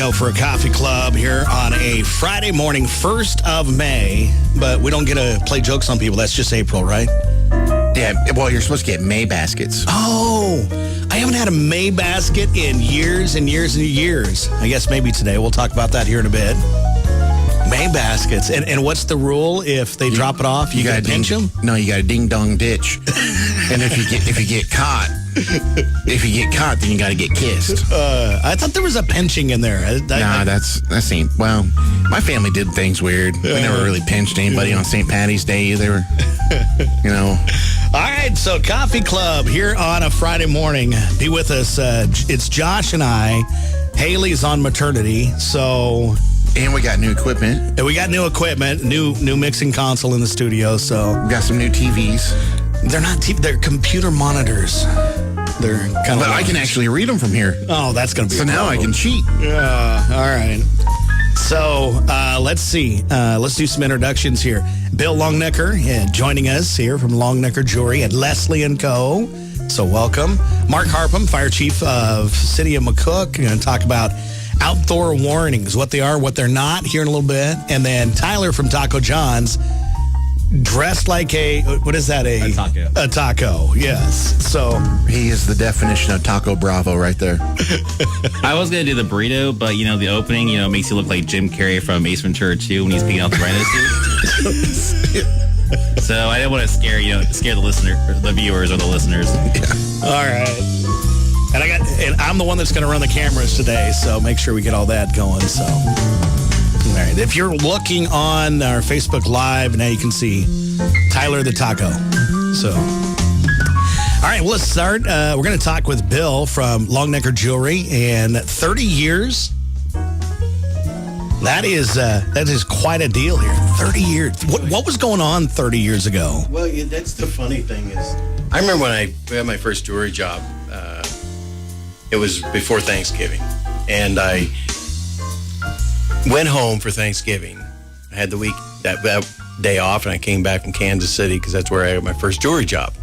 know, for a coffee club here on a Friday morning, 1st of May. But we don't get to play jokes on people. That's just April, right? Yeah, well, you're supposed to get May baskets. Oh, I haven't had a May basket in years and years and years. I guess maybe today. We'll talk about that here in a bit. May baskets. And what's the rule? If they drop it off, you got to pinch them? No, you got to ding-dong ditch. And if you get caught, then you got to get kissed. I thought there was a pinching in there. That's ain't. Well, my family did things weird. We never really pinched anybody on St. Patty's Day. They were, you know. All right, so Coffee Club here on a Friday morning. Be with us. It's Josh and I. Haley's on maternity, so... And we got new equipment. And we got new equipment, new mixing console in the studio, so... We got some new TVs. They're not TVs, they're computer monitors. They're kind of... But I can actually read them from here. Oh, that's going to be So now I can cheat. Yeah, all right. So, let's see. Let's do some introductions here. Bill Longnecker joining us here from Longnecker Jewelry at Leslie & Co. So, welcome. Mark Harpham, Fire Chief of City of McCook. We're going to talk about outdoor warnings, what they are, what they're not, here in a little bit. And then Tyler from Taco John's, dressed like what is that? A taco. A taco, yes. So he is the definition of Taco Bravo right there. I was going to do the burrito, but, the opening, makes you look like Jim Carrey from Ace Ventura 2 when he's picking out the rhino suit. So I didn't want to scare the viewers or the listeners. Yeah. All right. And I'm the one that's going to run the cameras today, so make sure we get all that going. So, all right. If you're looking on our Facebook Live, now you can see Tyler the Taco. So, all right, well, let's start. We're going to talk with Bill from Longnecker Jewelry, and 30 years. That is quite a deal here. 30 years. What was going on 30 years ago? Well, that's the funny thing is, I remember when I had my first jewelry job. It was before Thanksgiving, and I went home for Thanksgiving. I had the week that day off, and I came back from Kansas City because that's where I had my first jewelry job.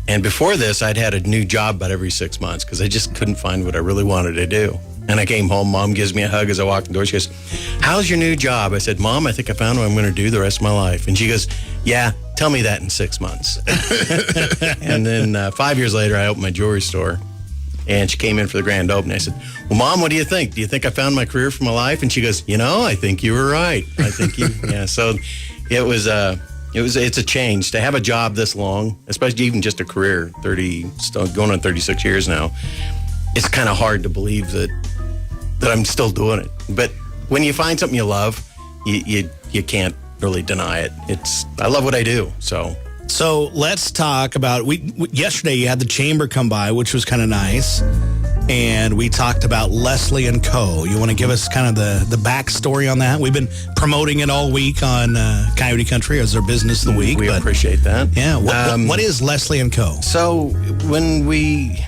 And before this, I'd had a new job about every 6 months because I just couldn't find what I really wanted to do. And I came home. Mom gives me a hug as I walk in the door. She goes, "How's your new job?" I said, "Mom, I think I found what I'm going to do the rest of my life." And she goes, "Yeah, tell me that in 6 months." And then 5 years later, I opened my jewelry store. And she came in for the grand opening. I said, "Well, Mom, what do you think? Do you think I found my career for my life?" And she goes, "I think you were right. I think you." Yeah. So it's a change to have a job this long, especially even just a career, going on 36 years now. It's kind of hard to believe that I'm still doing it. But when you find something you love, you can't really deny it. I love what I do. So let's talk about, yesterday you had the chamber come by, which was kind of nice, and we talked about Leslie & Co. You want to give us kind of the backstory on that? We've been promoting it all week on Coyote Country as our business of the week. We appreciate that. Yeah. What is Leslie & Co.? So when it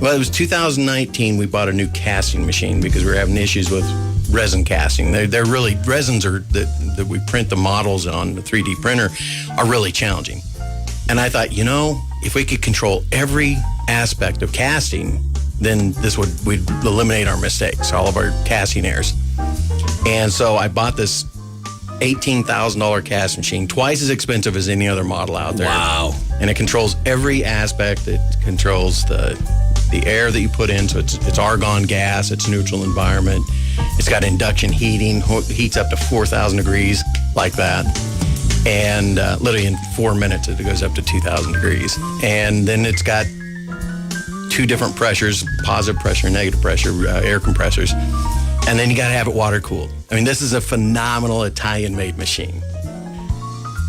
was 2019, we bought a new casting machine because we were having issues with resin casting. They're really, resins that we print the models on the 3D printer are really challenging. And I thought, if we could control every aspect of casting, then we'd eliminate our mistakes, all of our casting errors. And so I bought this $18,000 cast machine, twice as expensive as any other model out there. Wow. And it controls every aspect. It controls the air that you put in, so it's argon gas, it's neutral environment. It's got induction heating, heats up to 4,000 degrees like that. And literally in 4 minutes, it goes up to 2,000 degrees. And then it's got 2 different pressures, positive pressure, negative pressure, air compressors. And then you got to have it water cooled. I mean, this is a phenomenal Italian-made machine.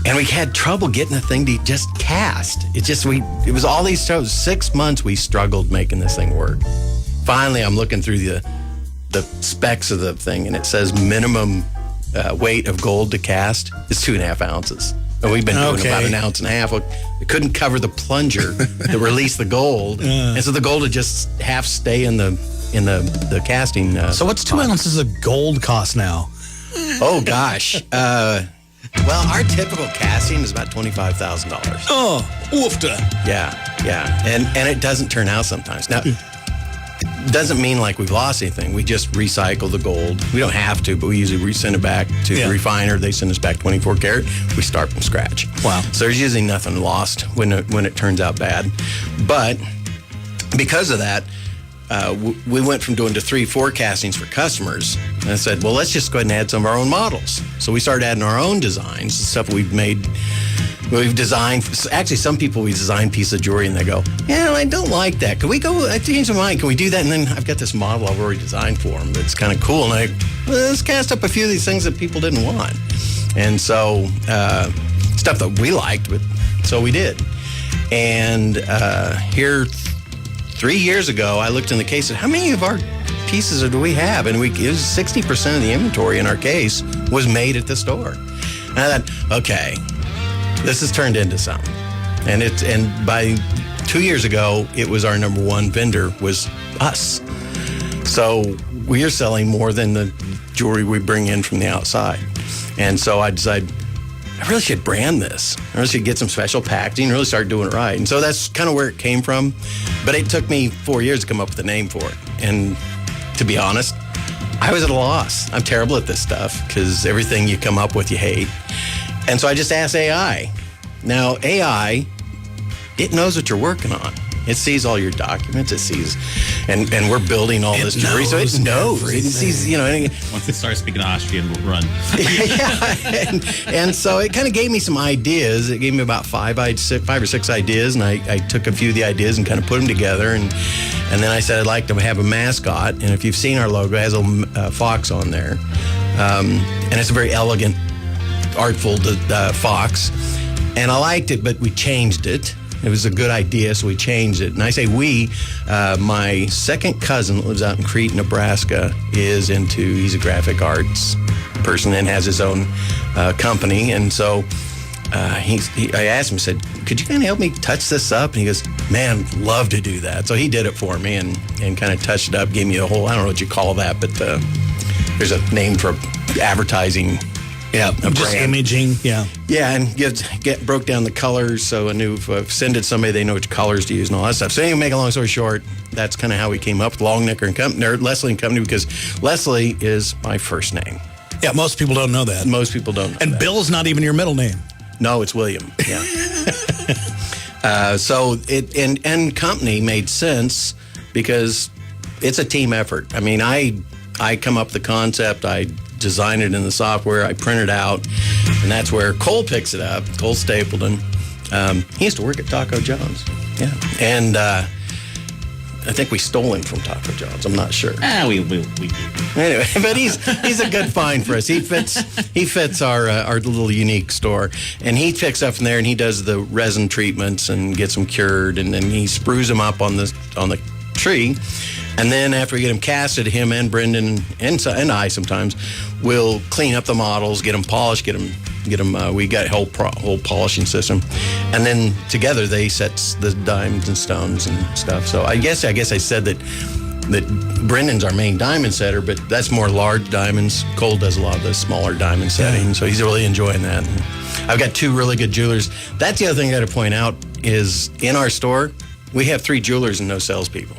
And we had trouble getting the thing to just cast. It was all these troubles. 6 months we struggled making this thing work. Finally, I'm looking through the specs of the thing, and it says minimum weight of gold to cast is 2.5 ounces. And we've been doing about 1.5 ounces. It couldn't cover the plunger that released the gold. And so the gold would just half stay in the casting. So what's 2 ounces of gold cost now? Oh, gosh. Well, our typical casting is about $25,000. Oh, oofta. Yeah. And it doesn't turn out sometimes. Now, doesn't mean like we've lost anything. We just recycle the gold. We don't have to, but we usually send it back to the refiner. They send us back 24 karat. We start from scratch. Wow. So there's usually nothing lost when it turns out bad. But because of that, we went from doing to 3-4 castings for customers. And I said, well, let's just go ahead and add some of our own models. So we started adding our own designs, the stuff we've made. We've designed, actually, some people, we design pieces of jewelry and they go, yeah, I don't like that. Can we go, I changed my mind. Can we do that? And then I've got this model I've already designed for them that's kind of cool. And let's cast up a few of these things that people didn't want. And so, stuff that we liked, but so we did. And here, 3 years ago, I looked in the case and said, how many of our pieces do we have? And it was 60% of the inventory in our case was made at the store. And I thought, okay, this has turned into something. And by 2 years ago, it was our number one vendor was us. So we are selling more than the jewelry we bring in from the outside. And so I decided, I really should brand this. I really should get some special packaging, really start doing it right. And so that's kind of where it came from. But it took me 4 years to come up with a name for it. And to be honest, I was at a loss. I'm terrible at this stuff because everything you come up with, you hate. And so I just asked AI. Now, AI, it knows what you're working on. It sees all your documents. It sees, and we're building all this jewelry, so it knows. It sees, Once it starts speaking Austrian, we'll run. Yeah, and so it kind of gave me some ideas. It gave me about 5 or 6 ideas, and I took a few of the ideas and kind of put them together, and then I said I'd like to have a mascot. And if you've seen our logo, it has a fox on there, and it's a very elegant, artful fox, and I liked it, but we changed it. It was a good idea, so we changed it. And I say we, my second cousin that lives out in Crete, Nebraska, he's a graphic arts person and has his own company. And so I asked him, I said, could you kind of help me touch this up? And he goes, man, love to do that. So he did it for me and kind of touched it up, gave me a whole, I don't know what you call that, but there's a name for advertising. Yeah, just imaging. Yeah, and broke down the colors, so I knew if I send it to somebody, they know which colors to use and all that stuff. So anyway, make a long story short, that's kind of how we came up with Long Necker and Company, or Leslie and Company, because Leslie is my first name. Yeah, most people don't know that. Most people don't know and that. Bill's not even your middle name. No, it's William. Yeah. So it and Company made sense because it's a team effort. I mean, I come up with the concept, I design it in the software, I print it out, and that's where Cole picks it up. Cole Stapleton. He used to work at Taco John's. Yeah. And I think we stole him from Taco John's. I'm not sure. We do. Anyway, but he's a good find for us. He fits our little unique store, and he picks up from there and he does the resin treatments and gets them cured, and then he sprues them up on the tree. And then after we get them casted, him and Brendan and I sometimes will clean up the models, get them polished, get them. We got a whole polishing system, and then together they set the diamonds and stones and stuff. So I guess I said that Brendan's our main diamond setter, but that's more large diamonds. Cole does a lot of the smaller diamond setting, so he's really enjoying that. And I've got 2 really good jewelers. That's the other thing I got to point out is in our store we have 3 jewelers and no salespeople.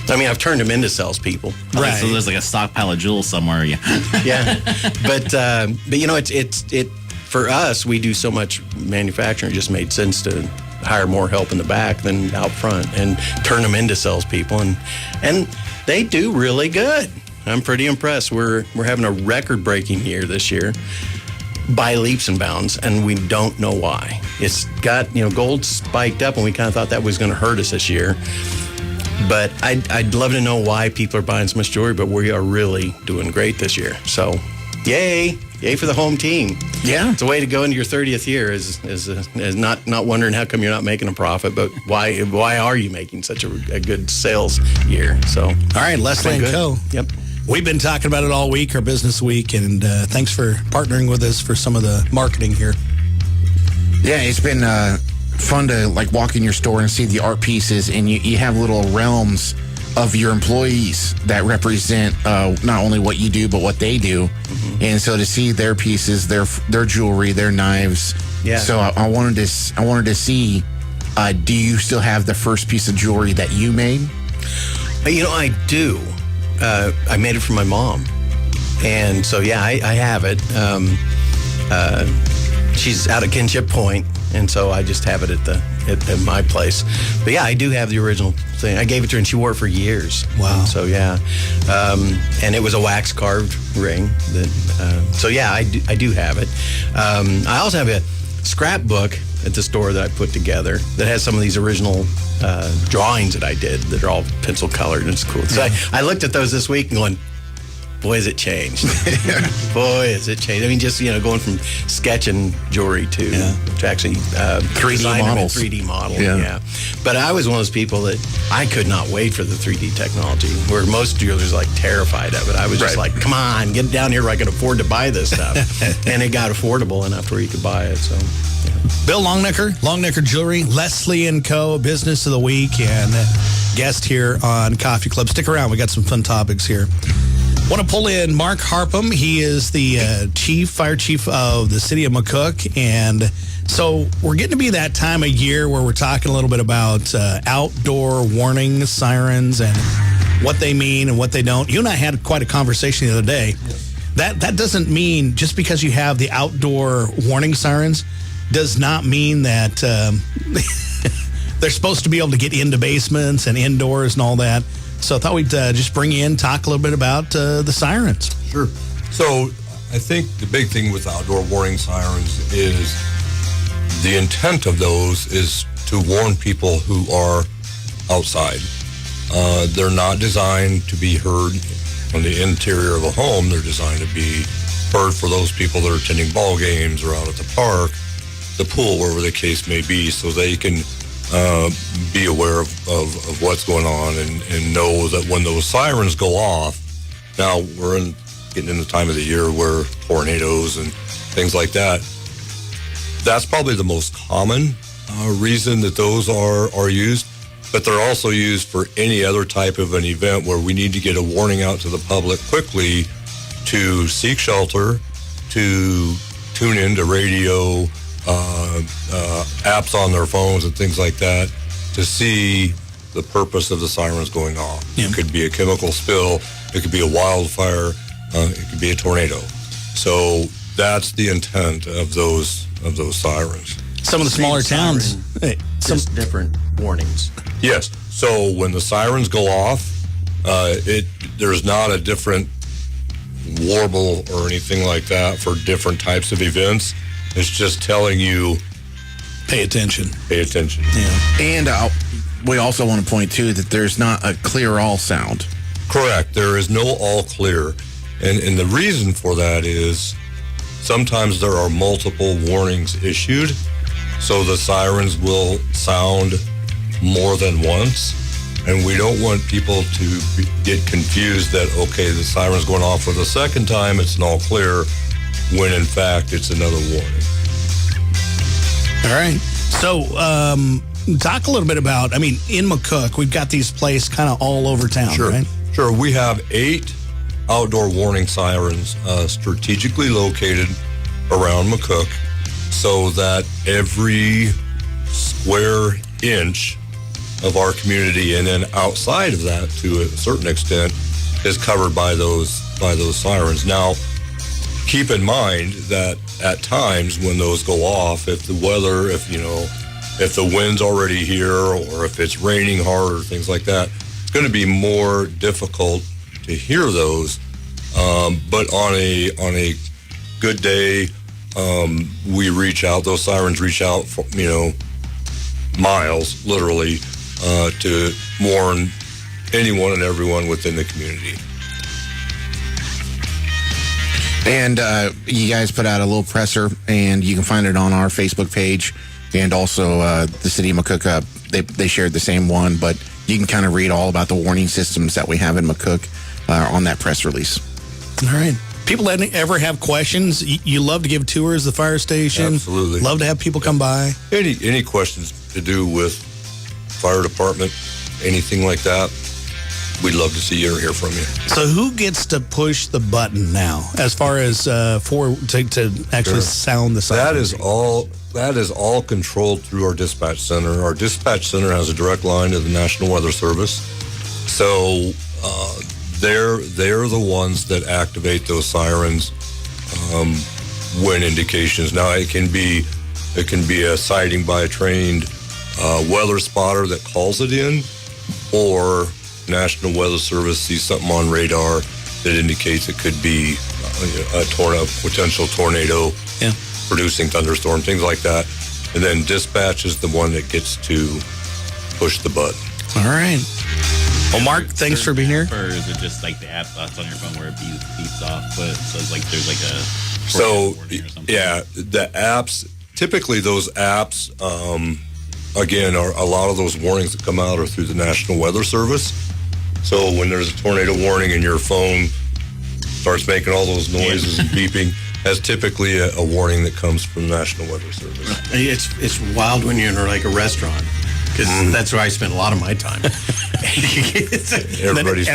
I mean, I've turned them into salespeople. Right. So there's like a stockpile of jewels somewhere. Yeah. Yeah. But it for us, we do so much manufacturing. It just made sense to hire more help in the back than out front and turn them into salespeople. And they do really good. I'm pretty impressed. We're having a record-breaking year this year by leaps and bounds, and we don't know why. It's got, gold spiked up, and we kind of thought that was going to hurt us this year. But I'd love to know why people are buying so much jewelry, but we are really doing great this year. So, yay for the home team. Yeah. It's a way to go into your 30th year is not wondering how come you're not making a profit, but why are you making such a good sales year? So, all right, Leslie and Co. Yep. We've been talking about it all week, our business week, and thanks for partnering with us for some of the marketing here. Yeah, it's been fun to walk in your store and see the art pieces, and you have little realms of your employees that represent not only what you do but what they do. Mm-hmm. And so to see their pieces, their jewelry, their knives. Yeah. So I wanted to see, do you still have the first piece of jewelry that you made? I do. I made it for my mom. And so, yeah, I have it. She's out at Kinship Point, and so I just have it at my place. But yeah, I do have the original thing. I gave it to her, and she wore it for years. Wow. And so yeah, and it was a wax carved ring. So yeah, I do have it. I also have a scrapbook at the store that I put together that has some of these original drawings that I did that are all pencil colored, and it's cool. So I looked at those this week and going, boy, has it changed. Boy, has it changed. I mean, just, going from sketching jewelry to actually 3D models. 3D model, yeah. But I was one of those people that I could not wait for the 3D technology, where most jewelers are like terrified of it. I was just like, come on, get down here where I can afford to buy this stuff. And it got affordable enough where you could buy it, so... Bill Longnecker Jewelry, Leslie & Co., Business of the Week, and guest here on Coffee Club. Stick around. We got some fun topics here. Want to pull in Mark Harpham. He is the fire chief of the city of McCook. And so we're getting to be that time of year where we're talking a little bit about outdoor warning sirens and what they mean and what they don't. You and I had quite a conversation the other day. That doesn't mean just because you have the outdoor warning sirens does not mean that they're supposed to be able to get into basements and indoors and all that. So I thought we'd just bring you in, talk a little bit about the sirens. Sure. So I think the big thing with outdoor warning sirens is the intent of those is to warn people who are outside. They're not designed to be heard on the interior of a home. They're designed to be heard for those people that are attending ball games or out at the park, the pool, wherever the case may be, so they can be aware of what's going on and know that when those sirens go off, now we're getting in the time of the year where tornadoes and things like that, that's probably the most common reason that those are used, but they're also used for any other type of an event where we need to get a warning out to the public quickly to seek shelter, to tune into radio, apps on their phones and things like that to see the purpose of the sirens going off. Yeah. It could be a chemical spill, it could be a wildfire, it could be a tornado. So that's the intent of those sirens. Some of the smaller towns, Just different warnings. Yes. So when the sirens go off, there's not a different warble or anything like that for different types of events. It's just telling you, pay attention. pay attention. Yeah. And we also want to point, too, that there's not a clear all sound. Correct. There is no all clear. And the reason for that is sometimes there are multiple warnings issued, so the sirens will sound more than once. And we don't want people to get confused that, okay, the siren's going off for the second time, it's an all clear, when in fact it's another warning. All right. So talk a little bit about, in McCook, we've got these places kind of all over town, right? Sure. We have 8 outdoor warning sirens strategically located around McCook so that every square inch of our community and then outside of that to a certain extent is covered by those sirens. Now, keep in mind that at times when those go off, if the weather, if the wind's already here or if it's raining hard or things like that, it's going to be more difficult to hear those. But on a good day, we reach out, those sirens reach out, miles, literally, to warn anyone and everyone within the community. And you guys put out a little presser, and you can find it on our Facebook page, and also the city of McCook. They shared the same one, but you can kind of read all about the warning systems that we have in McCook on that press release. All right. People that ever have questions, you love to give tours of the fire station. Absolutely. Love to have people come by. Any questions to do with fire department, anything like that, we'd love to see you or hear from you. So who gets to push the button now as far as to actually sound the siren? That is all controlled through our dispatch center. Our dispatch center has a direct line to the National Weather Service. So they're the ones that activate those sirens when indications. Now it can be a sighting by a trained weather spotter that calls it in, or National Weather Service sees something on radar that indicates it could be a potential tornado, producing thunderstorm, things like that. And then dispatch is the one that gets to push the button. All right. Well, Mark, thanks for being here. Or is it just like the app that's on your phone where it beeps off? But so it's like there's like a the apps. Typically, those apps, again, are a lot of those warnings that come out are through the National Weather Service. So when there's a tornado warning and your phone starts making all those noises and beeping, that's typically a warning that comes from the National Weather Service. It's wild when you're in like a restaurant, because that's where I spend a lot of my time. Everybody's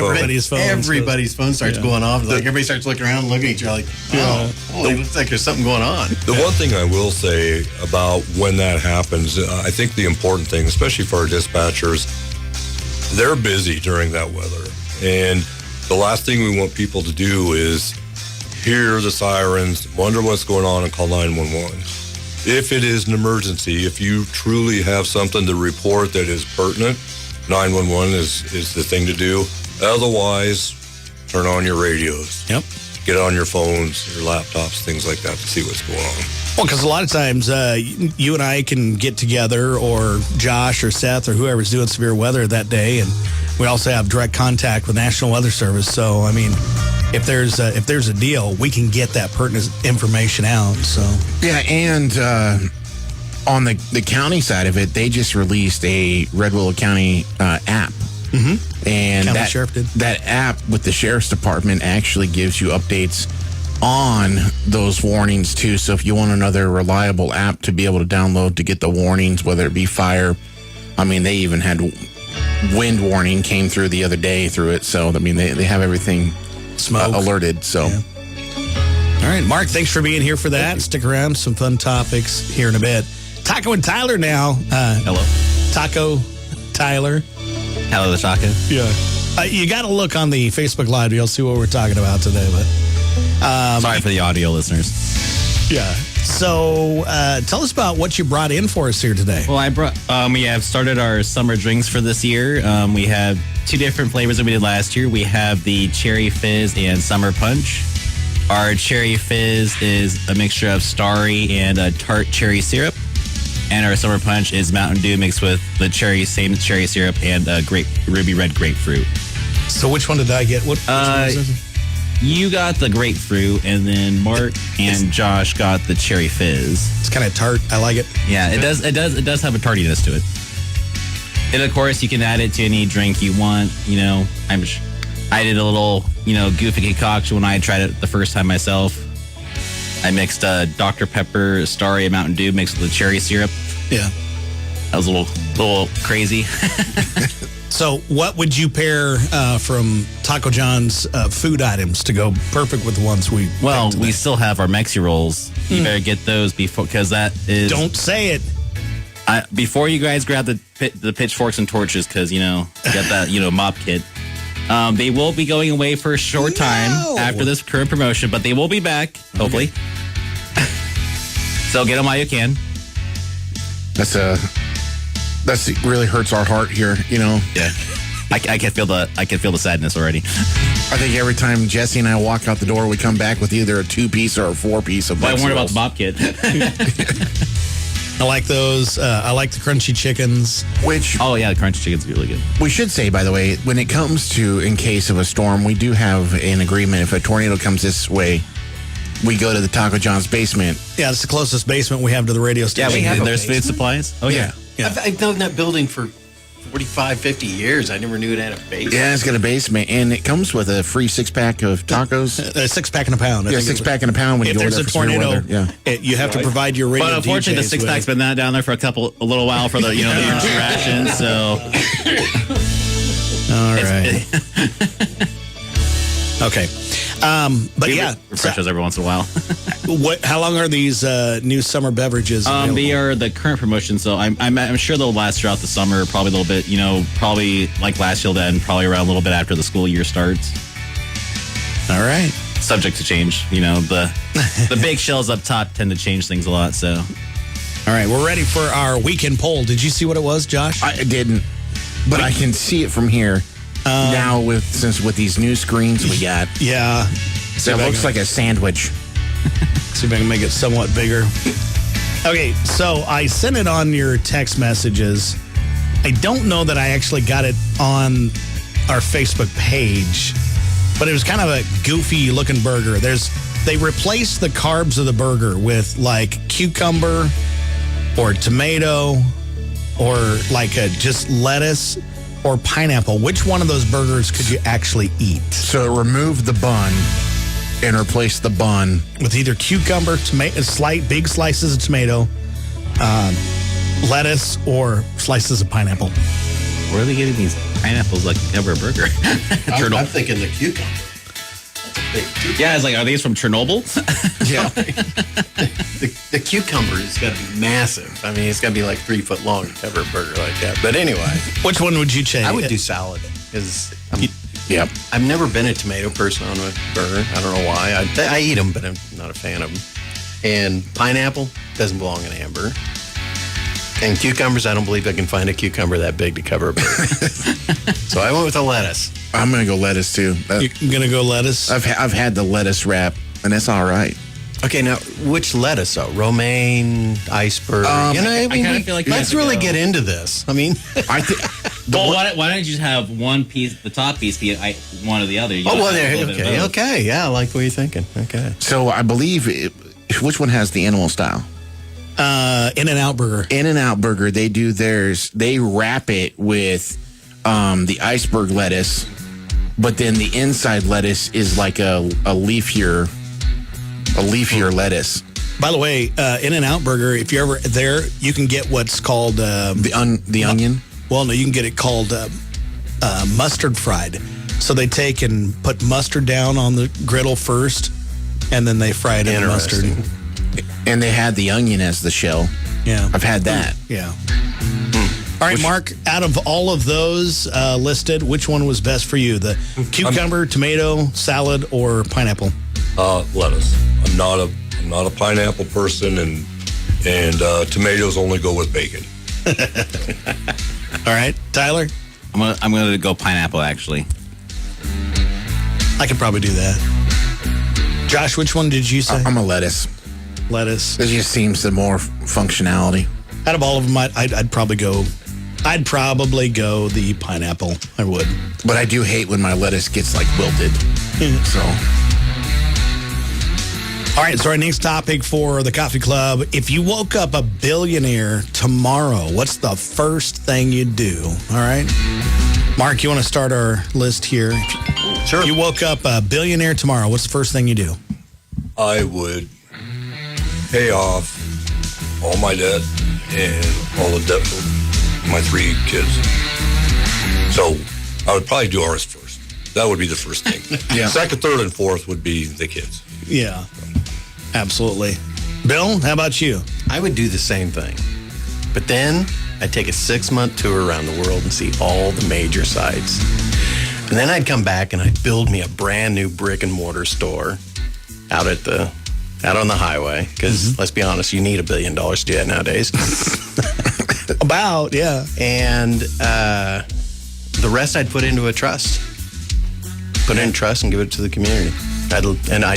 phone starts going off. Like everybody starts looking around, looking at each other, like, it looks like there's something going on. The one thing I will say about when that happens, I think the important thing, especially for our dispatchers, they're busy during that weather. And the last thing we want people to do is hear the sirens, wonder what's going on, and call 911. If it is an emergency, if you truly have something to report that is pertinent, 911 is the thing to do. Otherwise, turn on your radios. Yep. Get on your phones, your laptops, things like that to see what's going on. Well, because a lot of times you and I can get together, or Josh or Seth or whoever's doing severe weather that day, and we also have direct contact with National Weather Service. So, I mean, if there's a deal, we can get that pertinent information out. So yeah, and on the county side of it, they just released a Red Willow County app. Mm-hmm. And County Sheriff did. That app with the Sheriff's Department actually gives you updates on those warnings too. So if you want another reliable app to be able to download to get the warnings, whether it be fire, I mean, they even had wind warning came through the other day through it. So, I mean, they have everything alerted. So, All right, Mark, thanks for being here for that. Stick around, some fun topics here in a bit. Taco and Tyler now. Hello. Taco, Tyler. Hello, the Taco. Yeah. You got to look on the Facebook Live. You'll see what we're talking about today. But Sorry for the audio listeners. yeah. So tell us about what you brought in for us here today. Well, we have started our summer drinks for this year. We have 2 different flavors that we did last year. We have the Cherry Fizz and Summer Punch. Our Cherry Fizz is a mixture of Starry and tart cherry syrup. And our Summer Punch is Mountain Dew mixed with the same cherry syrup and ruby red grapefruit. So which one did I get? Which one was this? You got the grapefruit, and then Mark and Josh got the Cherry Fizz. It's kind of tart. I like it. Yeah, it does have a tartiness to it. And of course, you can add it to any drink you want. You know, I did a little, goofy concoction when I tried it the first time myself. I mixed Dr. Pepper, Starry, and Mountain Dew mixed with the cherry syrup. Yeah. That was a little crazy. So what would you pair from Taco John's food items to go perfect with the ones we Well, picked we today? still have our Mexi rolls. You better get those before, because that is... Don't say it. Before you guys grab the pitchforks and torches, because, you got that, mop kit. They will be going away for a short time after this current promotion, but they will be back, hopefully. So get them while you can. That's really hurts our heart here, Yeah. I can feel the sadness already. I think every time Jesse and I walk out the door, we come back with either a 2-piece or a 4-piece of But I Mexi warned about rolls. the mop kit. I like those. I like the crunchy chickens. Which Oh, yeah, the crunchy chicken's really good. we should say, by the way, when it comes to in case of a storm, we do have an agreement. If a tornado comes this way, we go to the Taco John's basement. Yeah, it's the closest basement we have to the radio station. Yeah, we have a there's food basement. supplies. Oh, yeah. Yeah. I've known that building for 45, 50 years. I never knew it had a basement. Yeah, it's got a basement, and it comes with a free 6-pack of tacos. A 6-pack and a pound. I Yeah, think 6-pack and a pound when If you go there's there a for severe tornado, weather. Yeah. you have to provide your radio But unfortunately, the DJs 6-pack's been down there for a little while for the, the emergency rations, so... All right. Okay. But yeah, refresh those every once in a while. how long are these new summer beverages available? They are the current promotion, so I'm sure they'll last throughout the summer, probably a little bit, probably like last year, then probably around a little bit after the school year starts. All right. Subject to change, the big shells up top tend to change things a lot, so. All right, we're ready for our weekend poll. Did you see what it was, Josh? I didn't, but I can see it from here. Now with these new screens we got. Yeah. So it looks like a sandwich. See if I can make it somewhat bigger. Okay, so I sent it on your text messages. I don't know that I actually got it on our Facebook page, but it was kind of a goofy looking burger. They replaced the carbs of the burger with like cucumber or tomato or like just lettuce or pineapple. Which one of those burgers could you actually eat? So it removed the bun and replaced the bun with either cucumber, tomato, big slices of tomato, lettuce, or slices of pineapple. Where are they getting these pineapples like to cover a burger? I'm thinking the cucumber. Yeah, it's like, are these from Chernobyl? Yeah. The cucumber has got to be massive. I mean, it's got to be like 3 foot long to cover a burger like that. But anyway, which one would you change? I would do salad because Yep. I've never been a tomato person on a burger. I don't know why. I eat them, but I'm not a fan of them. And pineapple doesn't belong in hamburger. And cucumbers, I don't believe I can find a cucumber that big to cover a burger. So I went with the lettuce. I'm gonna go lettuce too. You're gonna go lettuce? I've had the lettuce wrap, and that's all right. Okay, now which lettuce though? Romaine, iceberg. I kinda feel like let's really get into this. I mean, I think. Well, why don't you just have one piece, the top piece, be one or the other? Okay, yeah, I like what you're thinking. Okay. So I believe which one has the animal style? In-N-Out Burger. In-N-Out Burger, they do theirs. They wrap it with the iceberg lettuce, but then the inside lettuce is like a leafier lettuce. By the way, In-N-Out Burger, if you're ever there, you can get what's called the onion. Well, no, you can get it called mustard fried. So they take and put mustard down on the griddle first, and then they fry it in the mustard. And they had the onion as the shell. Yeah. I've had that. Yeah. All right, Mark, out of all of those listed, which one was best for you? The cucumber, tomato, salad, or pineapple? Lettuce. I'm not a pineapple person, and tomatoes only go with bacon. All right, Tyler? I'm gonna go pineapple, actually. I could probably do that. Josh, which one did you say? I'm a lettuce. Lettuce. It just seems the more functionality. Out of all of them, I'd probably go the pineapple. I would. But I do hate when my lettuce gets like wilted. So. All right, so our next topic for the Coffee Club. If you woke up a billionaire tomorrow, what's the first thing you'd do? All right. Mark, you want to start our list here? Sure. If you woke up a billionaire tomorrow, what's the first thing you do? I would pay off all my debt and all the debt for my 3 kids. So I would probably do ours first. That would be the first thing. Yeah. Second, third, and fourth would be the kids. Yeah, absolutely. Bill, how about you? I would do the same thing. But then I'd take a 6-month tour around the world and see all the major sites. And then I'd come back and I'd build me a brand new brick and mortar store out on the highway. Because let's be honest, you need $1 billion to do that nowadays. About, yeah. And the rest I'd put into a trust. Put it in trust and give it to the community. I'd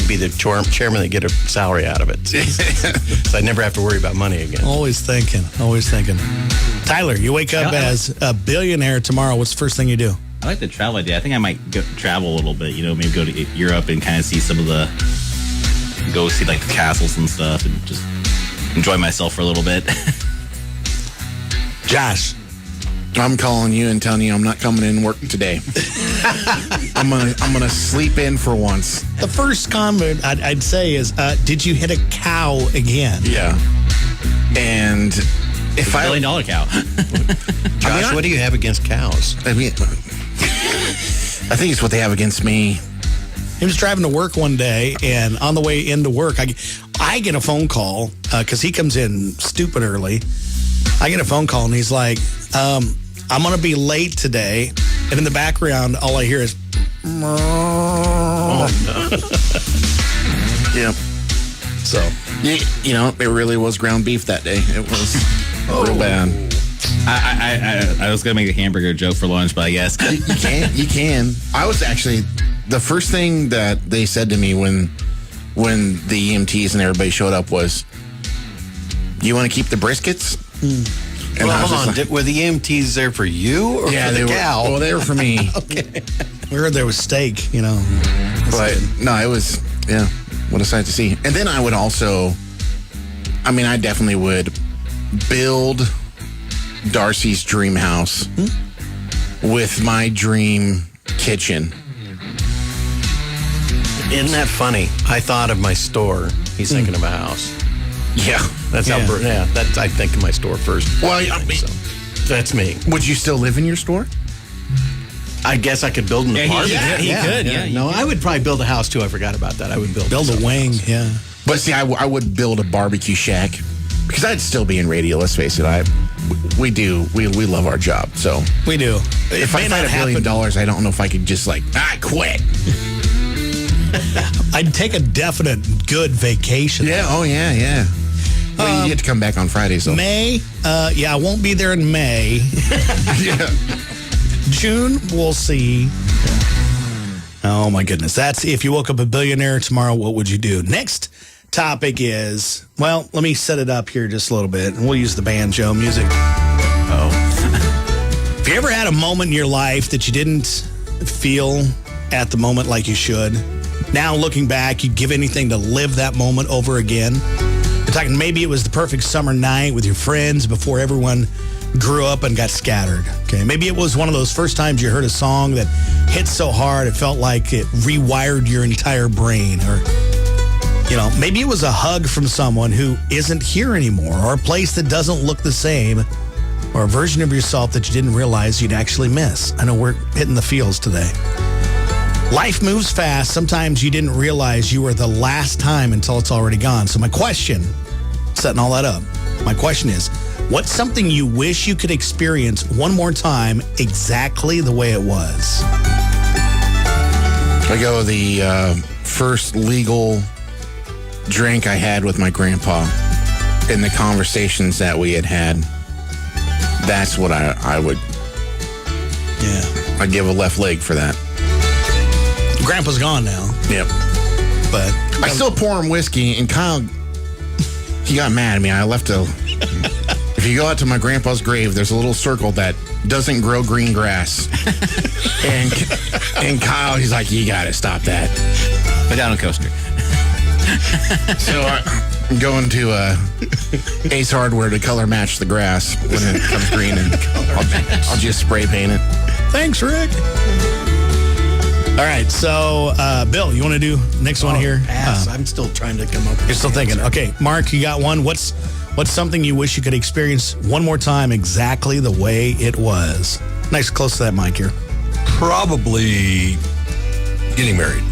be the chairman that get a salary out of it. So I'd never have to worry about money again. Always thinking. Tyler, you wake up as a billionaire tomorrow. What's the first thing you do? I like the travel idea. I think I might travel a little bit, maybe go to Europe and kind of see go see like the castles and stuff and just enjoy myself for a little bit. Josh. I'm calling you and telling you I'm not coming in work today. I'm gonna sleep in for once. The first comment I'd say is, did you hit a cow again? Yeah. And if $1 billion cow. Josh, what do you have against cows? I think it's what they have against me. He was driving to work one day, and on the way into work, I get a phone call because he comes in stupid early. I get a phone call, and he's like, I'm going to be late today. And in the background, all I hear is, Yeah. so. You know, it really was ground beef that day. It was real bad. I was gonna make a hamburger joke for lunch, but I guess You can. I was actually the first thing that they said to me when the EMTs and everybody showed up was, "You want to keep the briskets?" And Well, I was hold on. just like, Were the EMTs there for you or yeah, for they the were. gal? Well, they were for me. We heard there was steak, you know. But no, it was, yeah, what a sight to see. And then I would also, I definitely would build Darcy's dream house with my dream kitchen. Isn't that funny? I thought of my store. He's thinking of a house. Yeah. That's Yeah. how. Yeah, that's I think of my store first. Well, I mean, So, that's me. would you still live in your store? I guess I could build an apartment. he could, yeah. No, I would probably build a house too. I forgot about that. I would build Build a myself wing, house. yeah. But see, I would build a barbecue shack because I'd still be in radio. Let's face it, we love our job. So We do. if I had $1 billion, I don't know if I could just quit. I'd take a definite good vacation. Yeah. Oh yeah. Well, you get to come back on Friday, so May, I won't be there in May. yeah. June, we'll see. Oh my goodness. That's if you woke up a billionaire tomorrow, what would you do? Next topic is, well, let me set it up here just a little bit, and we'll use the banjo music. Have you ever had a moment in your life that you didn't feel at the moment like you should? Now looking back, you'd give anything to live that moment over again. We're talking maybe it was the perfect summer night with your friends before everyone grew up and got scattered. Okay, maybe it was one of those first times you heard a song that hit so hard it felt like it rewired your entire brain. Or, maybe it was a hug from someone who isn't here anymore, or a place that doesn't look the same, or a version of yourself that you didn't realize you'd actually miss. I know we're hitting the feels today. Life moves fast. Sometimes you didn't realize you were the last time until it's already gone. So my question, setting all that up, my question is, what's something you wish you could experience one more time exactly the way it was? I go the first legal drink I had with my grandpa and the conversations that we had. That's what I would. Yeah. I'd give a left leg for that. Grandpa's gone now, Yep. but I still pour him whiskey, and Kyle, he got mad at me. I left if you go out to my grandpa's grave, there's a little circle that doesn't grow green grass. and Kyle, he's like, you got to stop that. put down a coaster. So I'm going to Ace Hardware to color match the grass when it comes green, and I'll just spray paint it. thanks, Rick. All right, so Bill, you want to do next one here? Ass. I'm still trying to come up with You're still thinking. Okay, Mark, you got one. What's something you wish you could experience one more time exactly the way it was? Nice, close to that mic here. Probably getting married.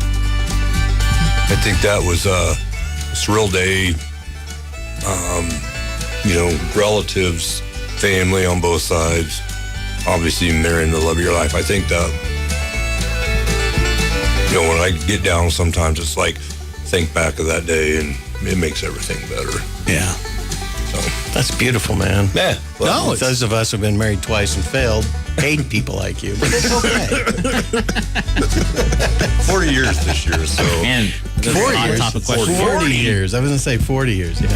I think that was a surreal day. Relatives, family on both sides. Obviously marrying the love of your life. I think that, when I get down sometimes, it's like think back of that day and it makes everything better. Yeah. That's beautiful, man. Yeah. No, it's- those of us who've been married twice and failed hate people like you. But it's okay. 40 years this year, so. And 40 on years. top of question. 40 years. I was going to say 40 years. Yeah.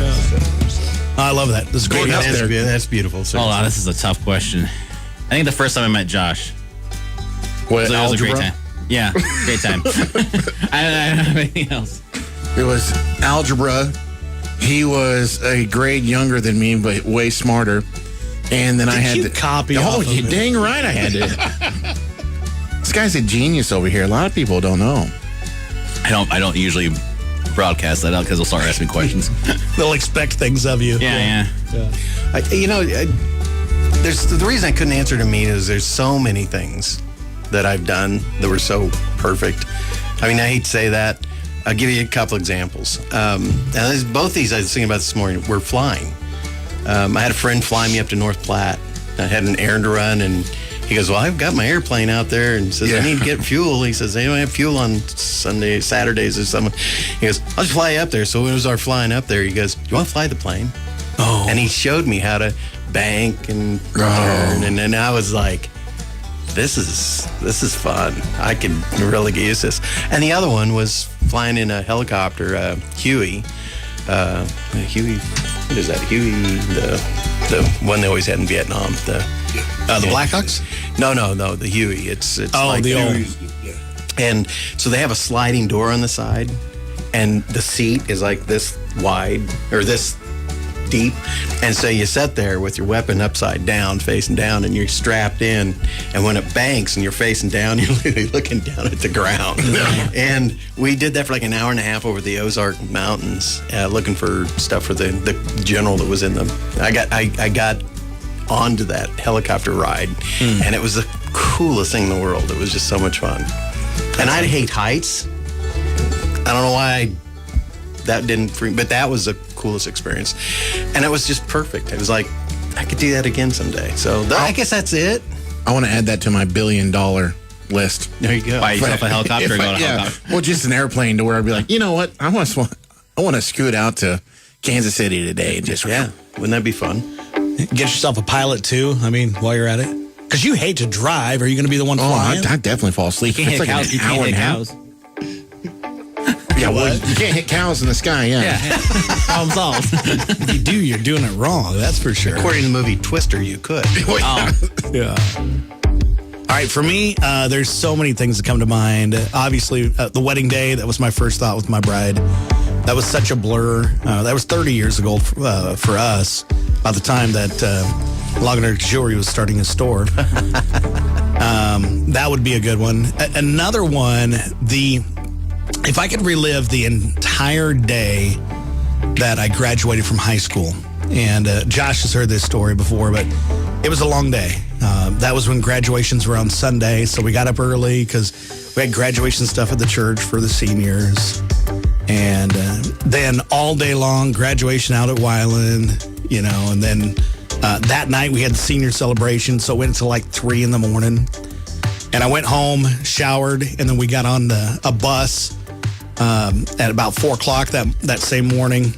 I love that. This is great. Going up there. That's beautiful. Sir. Hold on, this is a tough question. I think the first time I met Josh, What, it was a great algebra? time. Yeah, great time. I don't have anything else. It was algebra. He was a grade younger than me, but way smarter. And then I had you to copy Oh, off of you him? dang right I had to. This guy's a genius over here. A lot of people don't know. I don't usually broadcast that out because they'll start asking questions. They'll expect things of you. Yeah. There's the reason I couldn't answer to me is there's so many things that I've done that were so perfect. I mean, I hate to say that. I'll give you a couple examples. Both these I was thinking about this morning were flying. I had a friend fly me up to North Platte. I had an errand to run, and he goes, well, I've got my airplane out there, and says, I need to get fuel. He says, they don't have fuel on Saturdays or something. He goes, I'll just fly you up there. So when it was our flying up there, he goes, you want to fly the plane? Oh. And he showed me how to bank and turn, and then I was like, this is fun. I could really get used to this. And the other one was flying in a helicopter, Huey. Huey, what is that? Huey, the one they always had in Vietnam. The Blackhawks? No, the Huey. It's like the old. And so they have a sliding door on the side, and the seat is like this wide or this deep, and so you sit there with your weapon upside down, facing down, and you're strapped in, and when it banks and you're facing down, you're literally looking down at the ground. And we did that for like an hour and a half over the Ozark Mountains, looking for stuff for the general that was in them. I got onto that helicopter ride, and it was the coolest thing in the world. It was just so much fun. And I hate heights. I don't know why that didn't freak, but that was the coolest experience. And it was just perfect. It was like, I could do that again someday. So I guess that's it. I want to add that to my $1 billion list. There you go. Buy yourself a helicopter or go on a helicopter. Well, just an airplane to where I'd be like, you know what? I want to scoot out to Kansas City today and just Wouldn't that be fun? Get yourself a pilot too. I mean, while you're at it, because you hate to drive. Are you going to be the one flying? I definitely fall asleep. You can't hit It's cows. You an hour can't and hit a half. cows. Yeah, well, you can't hit cows in the sky. Yeah. Problem solved. If you do, you're doing it wrong. That's for sure. According to the movie Twister, you could. Yeah. All right, for me, there's so many things that come to mind. Obviously, the wedding day, that was my first thought with my bride. That was such a blur. That was 30 years ago for us, by the time that Longnecker Jewelry was starting his store. That would be a good one. Another one, if I could relive the entire day that I graduated from high school, and Josh has heard this story before, but it was a long day. That was when graduations were on Sunday, so we got up early because we had graduation stuff at the church for the seniors. And then all day long, graduation out at Wyland, and then that night we had the senior celebration, so it went until like 3 in the morning. And I went home, showered, and then we got on a bus at about 4 o'clock that same morning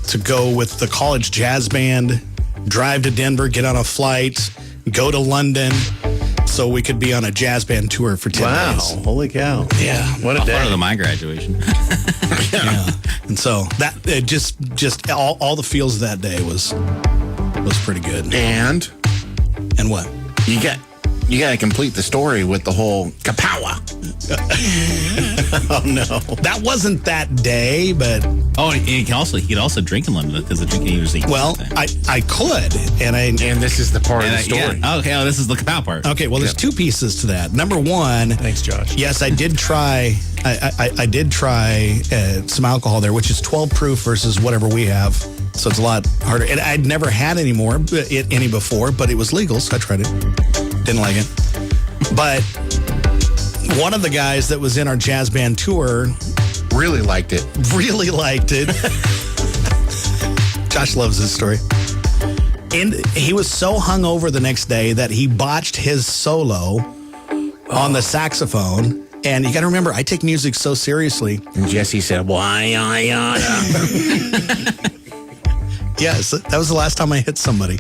to go with the college jazz band, drive to Denver, get on a flight, go to London, so we could be on a jazz band tour for 10 days. Wow, holy cow. Yeah. What a day. Part of my graduation. Yeah. And so that it just all the feels of that day was pretty good. And what? you got to complete the story with the whole kapow. Oh, no. That wasn't that day, but Oh, and he could also drink in London because the drinking usually. well, I could, and And this is the part of the story. Yeah. Okay, this is the kapow part. okay. Well, there's two pieces to that. Number one, Thanks, Josh. yes, I did try. I did try some alcohol there, which is 12 proof versus whatever we have. So it's a lot harder. And I'd never had any before, but it was legal, so I tried it. Didn't like it. But one of the guys that was in our jazz band tour Really liked it. really liked it. Josh loves this story. And he was so hungover the next day that he botched his solo on the saxophone. And you got to remember, I take music so seriously. And Jesse said, why, Yes, that was the last time I hit somebody.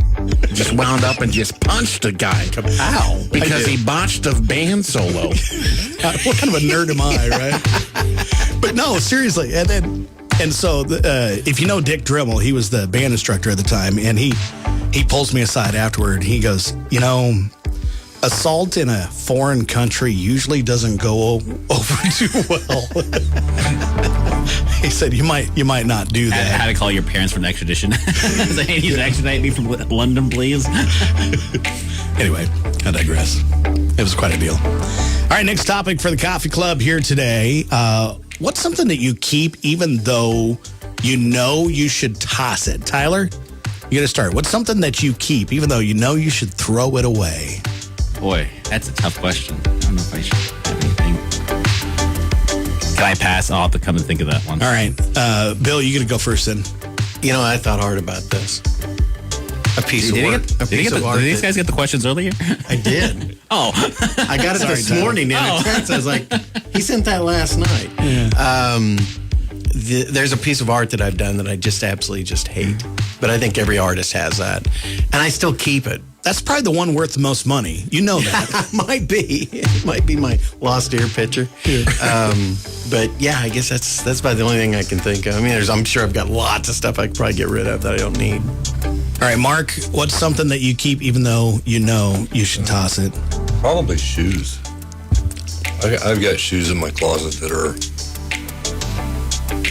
just wound up and just punched a guy. Ow. Because he botched a band solo. What kind of a nerd am I, right? But no, seriously. And so if you know Dick Dremel, he was the band instructor at the time, and he pulls me aside afterward. He goes, assault in a foreign country usually doesn't go over too well. He said, you might not do I that. had to call your parents for an extradition. Say, hey, you extradite me from London, please. Anyway, I digress. It was quite a deal. All right, next topic for the Coffee Club here today. What's something that you keep even though you know you should toss it? Tyler, you got to start. What's something that you keep even though you know you should throw it away? Boy, that's a tough question. I don't know if I should have anything. Can I pass? I'll have to come and think of that one. All right. Bill, you got to go first then. You know, I thought hard about this. A piece of art. A piece of art. Did these guys get the questions earlier? I did. Oh. I got it this morning in a text. I was like, he sent that last night. Yeah. There's a piece of art that I've done that I just absolutely just hate. But I think every artist has that. And I still keep it. That's probably the one worth the most money. You know that. Might be. It might be my lost ear picture. Yeah. But yeah, I guess that's about the only thing I can think of. I mean, I'm sure I've got lots of stuff I could probably get rid of that I don't need. All right, Mark, what's something that you keep even though you know you should toss it? Probably shoes. I've got shoes in my closet that are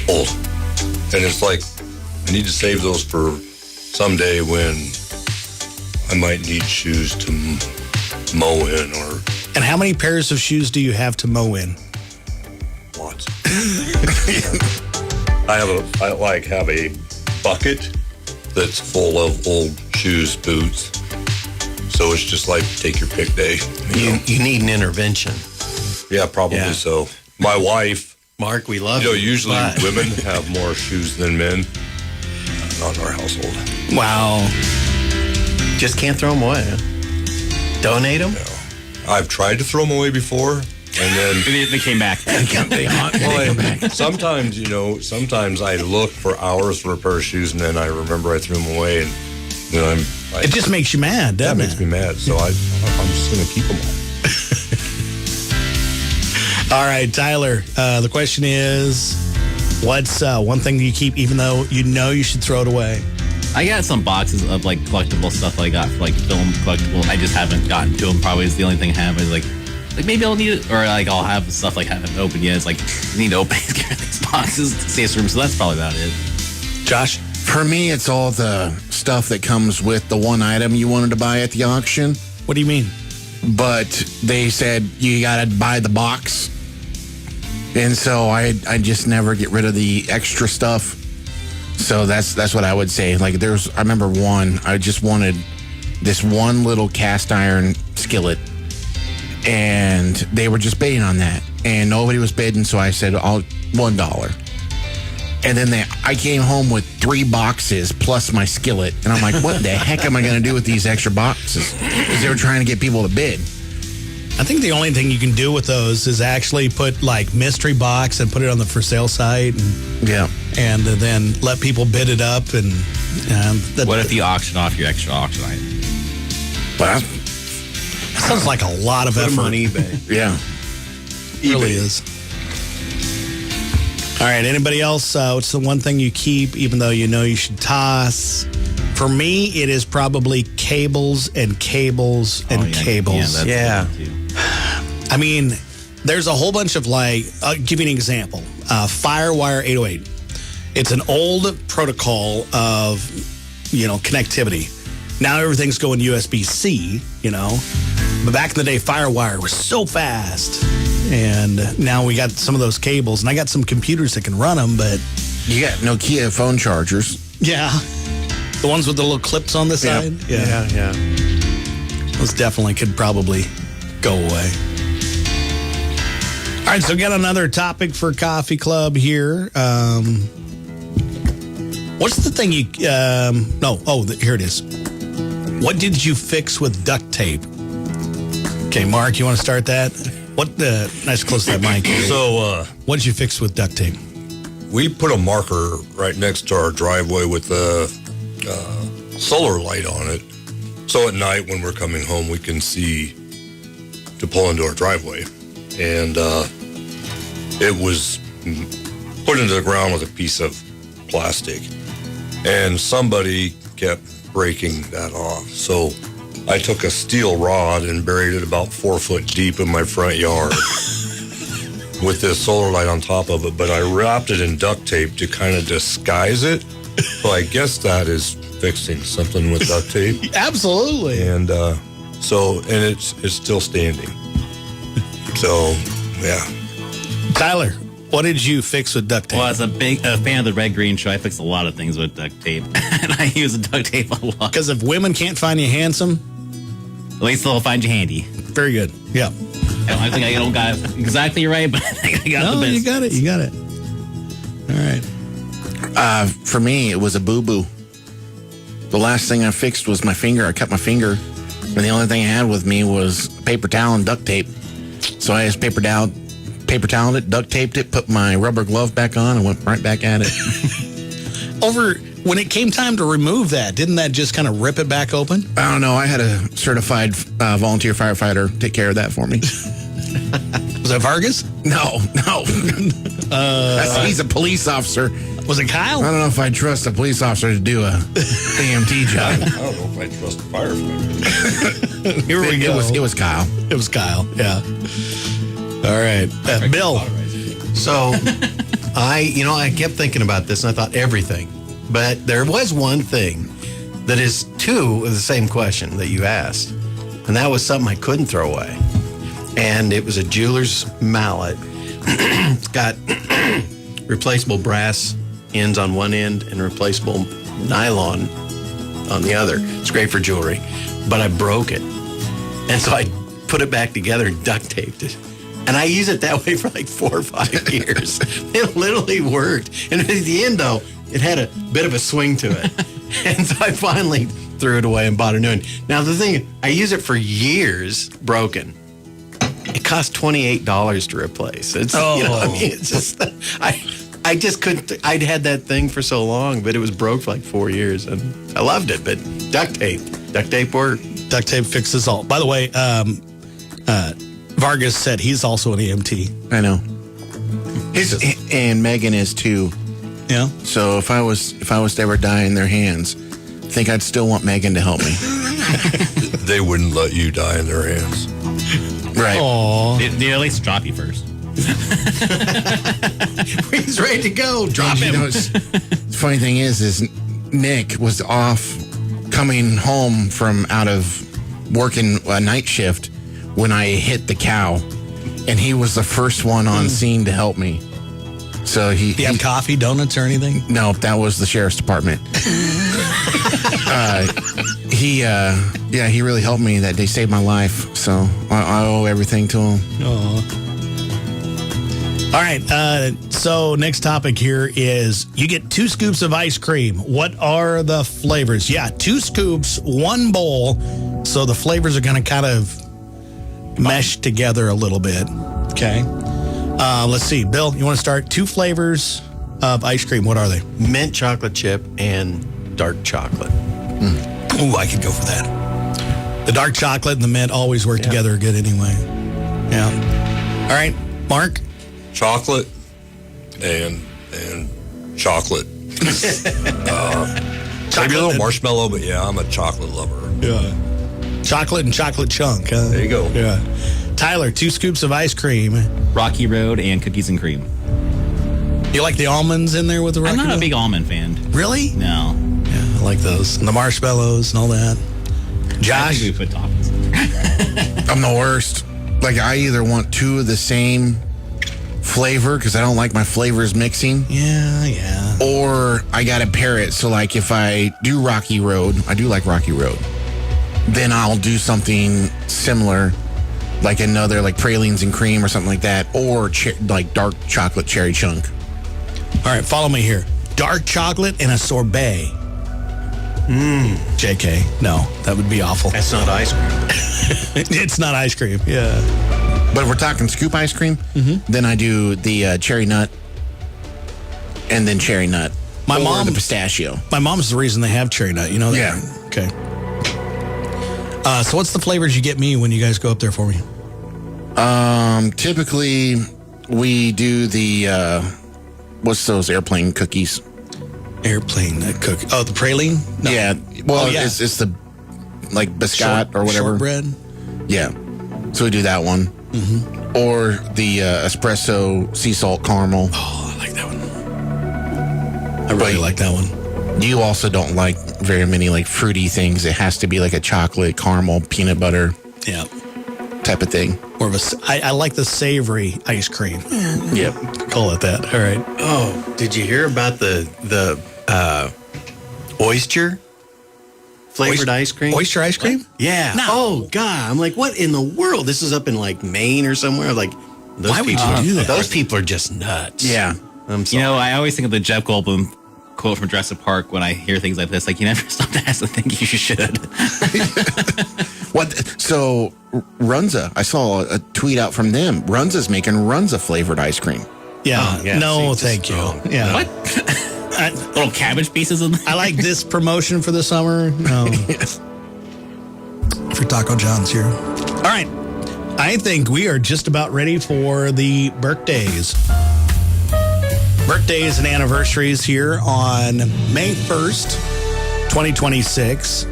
old. And it's like, I need to save those for someday when I might need shoes to mow in or... And how many pairs of shoes do you have to mow in? Lots. I have a bucket that's full of old shoes, boots. So it's just like take your pick day. You need an intervention. Yeah, probably so. My wife, Mark, we love you know, you. usually but- women have more shoes than men. Not in our household. Wow. Just can't throw them away. Huh? Donate them? I've tried to throw them away before, and then They came back. sometimes I look for hours for a pair of shoes, and then I remember I threw them away, and then It just makes you mad, that doesn't makes it? me mad. So I'm just going to keep them all. All right, Tyler, the question is, what's one thing you keep even though you know you should throw it away? I got some boxes of like collectible stuff I got for like film collectible. I just haven't gotten to them. Probably is the only thing I have is like maybe I'll need it, or like I'll have stuff like haven't opened yet. It's like I need to open these boxes to save room. So that's probably about it. Josh? For me, it's all the stuff that comes with the one item you wanted to buy at the auction, What do you mean? but they said you got to buy the box. And so I just never get rid of the extra stuff. So that's what I would say. Like I remember I just wanted this one little cast iron skillet, and they were just bidding on that, and nobody was bidding. So I said, "I'll $1." And then I came home with 3 boxes plus my skillet, and I'm like, "What the heck am I going to do with these extra boxes?" Because they were trying to get people to bid. I think the only thing you can do with those is actually put like mystery box and put it on the for sale site and then let people bid it up. And What if you auction off your extra auction item? Well, that sounds like a lot of Put them effort. on eBay. yeah. It really is. All right, anybody else? What's the one thing you keep even though you know you should toss? For me, it is probably cables and cables and cables. that's Yeah. good too. I mean, there's a whole bunch of I'll give you an example. Firewire 808. It's an old protocol of, connectivity. Now everything's going USB-C, But back in the day, Firewire was so fast. And now we got some of those cables. And I got some computers that can run them, but... You got Nokia phone chargers. Yeah. The ones with the little clips on the side? Yeah. Those definitely could probably go away. All right, so we got another topic for Coffee Club here. What's the thing you... here it is. What did you fix with duct tape? Okay, Mark, you want to start that? Nice close to that mic. So What did you fix with duct tape? we put a marker right next to our driveway with a solar light on it. So at night when we're coming home, we can see to pull into our driveway. And it was put into the ground with a piece of plastic. And somebody kept breaking that off. So I took a steel rod and buried it about 4 foot deep in my front yard with this solar light on top of it. But I wrapped it in duct tape to kind of disguise it. So I guess that is fixing something with duct tape. Absolutely. And it's still standing. So, yeah. Tyler, what did you fix with duct tape? Well, as a big fan of the Red Green Show, I fix a lot of things with duct tape. And I use duct tape a lot. Because if women can't find you handsome, At least they'll find you handy. very good. Yeah. I think I don't got it exactly right, but I think I got the best. You got it. You got it. All right. For me, it was a boo-boo. The last thing I fixed was my finger. I cut my finger, and the only thing I had with me was paper towel and duct tape. So I just paper toweled it, duct taped it, put my rubber glove back on, and went right back at it. When it came time to remove that, didn't that just kind of rip it back open? I don't know. I had a certified volunteer firefighter take care of that for me. Was it Vargas? No. He's a police officer. Was it Kyle? I don't know if I trust a police officer to do a AMT job. I don't know if I trust a firefighter. Here we go. It was Kyle. It was Kyle. Yeah. All right. Bill. So I kept thinking about this and I thought everything. But there was one thing that is two of the same question that you asked. And that was something I couldn't throw away. And it was a jeweler's mallet. It's got replaceable brass ends on one end and replaceable nylon on the other. It's great for jewelry. But I broke it. And so I put it back together and duct taped it. And I used it that way for like 4 or 5 years. It literally worked. And at the end, though, it had a bit of a swing to it. And so I finally threw it away and bought a new one. Now, the thing, I used it for years, broken. It cost $28 to replace. It's, it's just, I just couldn't, I'd had that thing for so long, but it was broke for like 4 years. And I loved it, but duct tape worked. Duct tape fixes all. By the way, Vargas said he's also an EMT. I know. And Megan is too. Yeah. So if I was to ever die in their hands, I think I'd still want Megan to help me. They wouldn't let you die in their hands. Right. Aww. They at least drop you first. He's ready to go. Drop him. The funny thing is Nick was off coming home from out of working a night shift when I hit the cow, and he was the first one on scene to help me. So Do you have coffee, donuts, or anything? No, that was the sheriff's department. He really helped me that day, saved my life. So I owe everything to him. Aww. All right. So next topic here is you get 2 scoops of ice cream. What are the flavors? Yeah, 2 scoops, 1 bowl. So the flavors are going to kind of mesh together a little bit. Okay. Let's see. Bill, you want to start? 2 flavors of ice cream. What are they? Mint chocolate chip and dark chocolate. Ooh, I could go for that. The dark chocolate and the mint always work together good anyway. Yeah. All right, Mark? Chocolate and chocolate. Maybe a little marshmallow, but yeah, I'm a chocolate lover. Yeah. Chocolate and chocolate chunk. Huh? There you go. Yeah. Tyler, 2 scoops of ice cream. Rocky Road and cookies and cream. You like the almonds in there with the Rocky I'm not Road? a big almond fan. Really? No. Yeah, I like those. And the marshmallows and all that. I Josh? think we put toppings in there. I'm the worst. Like, I either want 2 of the same flavor because I don't like my flavors mixing, Yeah. or I got to pair it. So, like, if I do Rocky Road, I do like Rocky Road, then I'll do something similar, like another, like pralines and cream or something like that, or like dark chocolate cherry chunk. All right, follow me here. Dark chocolate and a sorbet. JK. No, that would be awful. That's not ice cream. It's not ice cream. Yeah. But if we're talking scoop ice cream, then I do the cherry nut and then cherry nut. My or mom- the pistachio. My mom's the reason they have cherry nut. You know that? Yeah. Right? Okay. So what's the flavors you get me when you guys go up there for me? Typically, we do the, what's those airplane cookies? Airplane cookie. Oh, the praline? No. Yeah. Well, yeah. It's the, like, biscuit or whatever. Shortbread? Yeah. So we do that one. Or the espresso sea salt caramel. Oh, I like that one. I really like that one. You also don't like very many, like, fruity things. It has to be like a chocolate, caramel, peanut butter Yeah. type of thing. More of a, I like the savory ice cream. Yep. Call it that. All right. Oh, did you hear about the oyster flavored ice cream. Oyster ice cream? Yeah. No. Oh God! I'm like, what in the world? This is up in like Maine or somewhere. Like, those Why would people, you do that? Those people are just nuts. Yeah. I'm sorry. You know, I always think of the Jeff Goldblum quote from Jurassic Park when I hear things like this. Like, you never stop to ask to think you should. What? So Runza, I saw a tweet out from them. Runza's making Runza flavored ice cream. Yeah. Oh, yeah, No, see, thank just- you. Yeah. What? Little cabbage pieces in there? I like this promotion for the summer. No. For Taco John's here. All right. I think we are just about ready for the birthdays. Birthdays and anniversaries here on May 1st, 2026.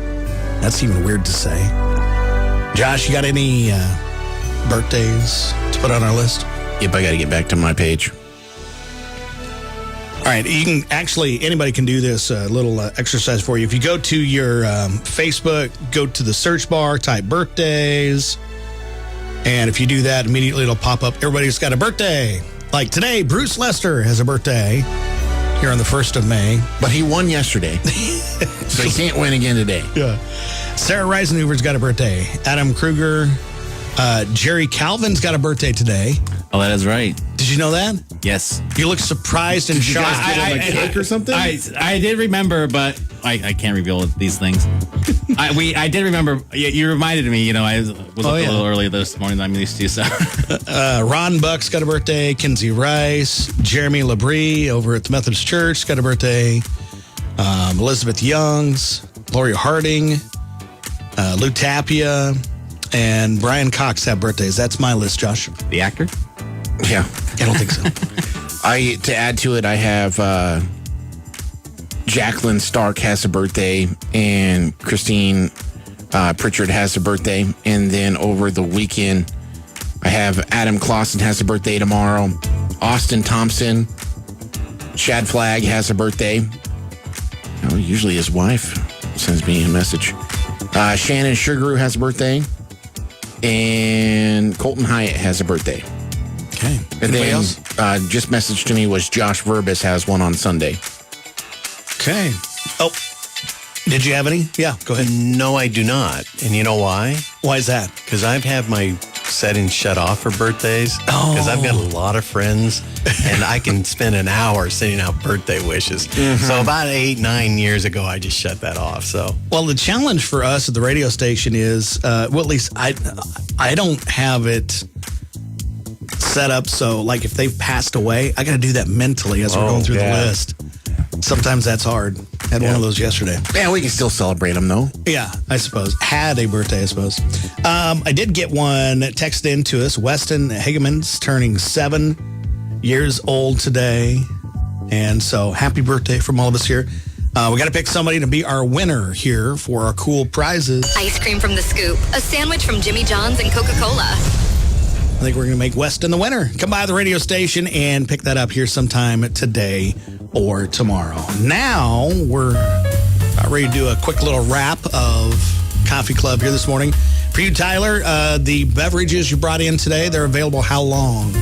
That's even weird to say. Josh, you got any birthdays to put on our list? Yep, I got to get back to my page. All right, you can actually, anybody can do this little exercise for you. If you go to your Facebook, go to the search bar, type birthdays, and if you do that, immediately it'll pop up. Everybody's got a birthday. Like today, Bruce Lester has a birthday here on the 1st of May. But he won yesterday, so he can't win again today. Yeah. Sarah Reisenhoover's got a birthday. Adam Kruger, Jerry Calvin's got a birthday today. Oh, that is right. Did you know that? Yes. You look surprised and shocked. Get him a cake or something? I did remember, but I can't reveal these things. I did remember. You reminded me. You know, I was up a little early this morning than I'm used to. So, Ron Buck's got a birthday. Kinsey Rice, Jeremy Labrie over at the Methodist Church got a birthday. Elizabeth Youngs, Gloria Harding, Lou Tapia, and Brian Cox have birthdays. That's my list, Josh. the actor. Yeah. I don't think so. To add to it, I have Jacqueline Stark has a birthday, and Christine Pritchard has a birthday. And then over the weekend, I have Adam Clausen has a birthday tomorrow. Austin Thompson, Chad Flagg has a birthday. Oh, usually his wife sends me a message. Shannon Sugaru has a birthday. And Colton Hyatt has a birthday. Okay. And Anybody then else? just messaged to me was Josh Verbis has one on Sunday. Okay. Oh, did you have any? Yeah, go ahead. No, I do not. And you know why? Why is that? Because I've had my settings shut off for birthdays. Because I've got a lot of friends, and I can spend an hour sending out birthday wishes. So about 8-9 years ago, I just shut that off. So Well, the challenge for us at the radio station is, well, at least I don't have it set up so, like, if they've passed away, I got to do that mentally as we're going through the list. Sometimes that's hard. Had one of those yesterday. Yeah, we can still celebrate them, though. Yeah, I suppose. Had a birthday, I suppose. I did get one texted in to us. Weston Hageman's turning 7 years old today. And so happy birthday from all of us here. We got to pick somebody to be our winner here for our cool prizes. Ice cream from the Scoop, a sandwich from Jimmy John's and Coca-Cola. I think we're going to make Weston the winner. Come by the radio station and pick that up here sometime today or tomorrow. Now we're about ready to do a quick little wrap of Coffee Club here this morning. For you, Tyler, the beverages you brought in today, they're available how long?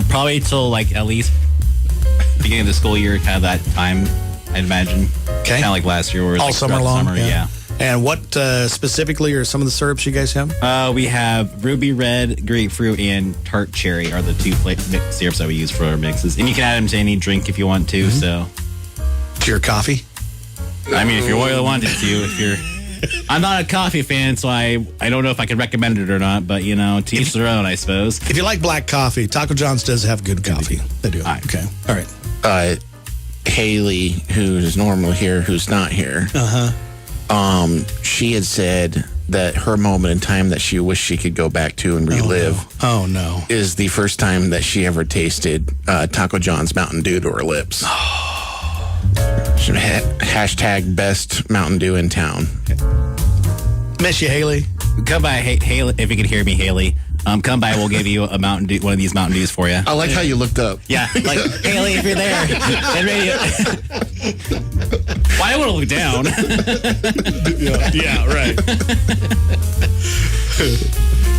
Probably till like at least beginning of the school year, kind of that time, I'd imagine. Okay. Kind of like last year, where it was All like summer throughout the long? Summer, yeah. And what specifically are some of the syrups you guys have? We have ruby red, grapefruit, and tart cherry are the two syrups that we use for our mixes. And you can add them to any drink if you want to. So, To your coffee? I mean, if you really wanted to, I'm not a coffee fan, so I don't know if I could recommend it or not. But you know, to each their own, I suppose. If you like black coffee, Taco John's does have good coffee. They do. All right. Okay. All right. Haley, who's normally here, who's not here, she had said that her moment in time that she wished she could go back to and relive Oh, no. is the first time that she ever tasted Taco John's Mountain Dew to her lips. Hashtag best Mountain Dew in town. Miss you, Haley. Come by, Haley, if you can hear me, Haley. Come by, we'll give you a Mountain Dew, one of these Mountain Dews for you. I like how you looked up. Yeah, like, Haley, if you're there. Get ready. Why would I look down? Yeah, right.